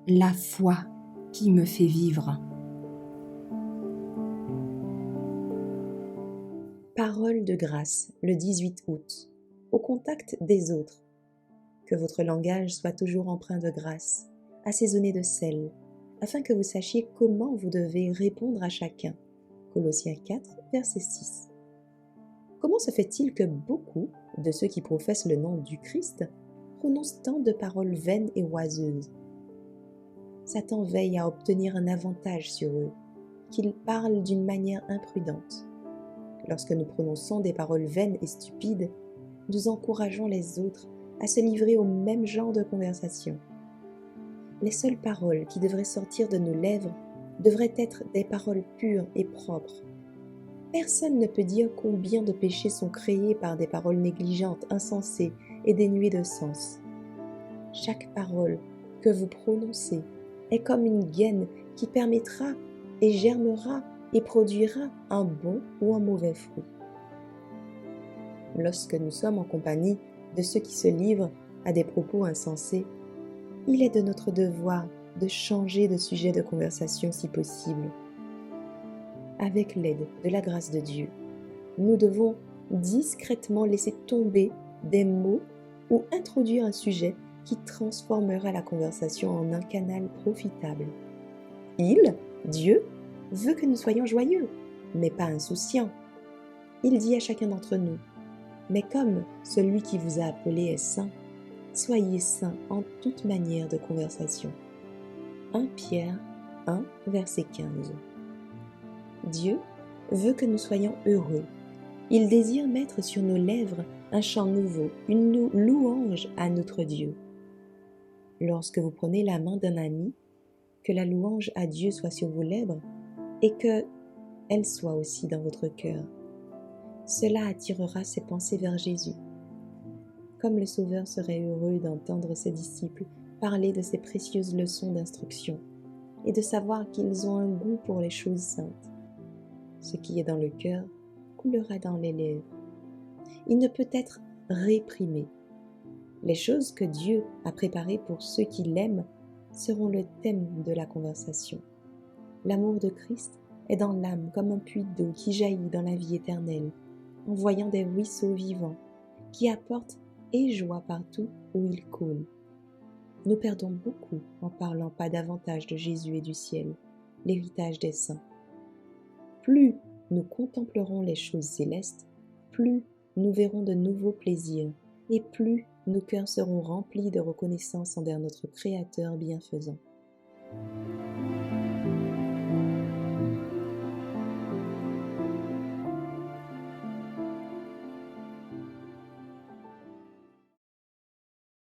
La foi qui me fait vivre. Parole de grâce, le 18 août, au contact des autres. Que votre langage soit toujours empreint de grâce, assaisonné de sel, afin que vous sachiez comment vous devez répondre à chacun. Colossiens 4, verset 6. Comment se fait-il que beaucoup de ceux qui professent le nom du Christ prononcent tant de paroles vaines et oiseuses? Satan veille à obtenir un avantage sur eux, qu'ils parlent d'une manière imprudente. Lorsque nous prononçons des paroles vaines et stupides, nous encourageons les autres à se livrer au même genre de conversation. Les seules paroles qui devraient sortir de nos lèvres devraient être des paroles pures et propres. Personne ne peut dire combien de péchés sont créés par des paroles négligentes, insensées et dénuées de sens. Chaque parole que vous prononcez est comme une graine qui permettra et germera et produira un bon ou un mauvais fruit. Lorsque nous sommes en compagnie de ceux qui se livrent à des propos insensés, il est de notre devoir de changer de sujet de conversation si possible. Avec l'aide de la grâce de Dieu, nous devons discrètement laisser tomber des mots ou introduire un sujet qui transformera la conversation en un canal profitable. Dieu, veut que nous soyons joyeux, mais pas insouciants. Il dit à chacun d'entre nous, « Mais comme celui qui vous a appelé est saint, soyez saints en toute manière de conversation. » 1 Pierre 1, verset 15. Dieu veut que nous soyons heureux. Il désire mettre sur nos lèvres un chant nouveau, une louange à notre Dieu. Lorsque vous prenez la main d'un ami, que la louange à Dieu soit sur vos lèvres et qu'elle soit aussi dans votre cœur. Cela attirera ses pensées vers Jésus. Comme le Sauveur serait heureux d'entendre ses disciples parler de ces précieuses leçons d'instruction et de savoir qu'ils ont un goût pour les choses saintes. Ce qui est dans le cœur coulera dans les lèvres. Il ne peut être réprimé. Les choses que Dieu a préparées pour ceux qui l'aiment seront le thème de la conversation. L'amour de Christ est dans l'âme comme un puits d'eau qui jaillit dans la vie éternelle, envoyant des ruisseaux vivants qui apportent et joie partout où il coule. Nous perdons beaucoup en parlant pas davantage de Jésus et du ciel, l'héritage des saints. Plus nous contemplerons les choses célestes, plus nous verrons de nouveaux plaisirs et plus nos cœurs seront remplis de reconnaissance envers notre Créateur bienfaisant.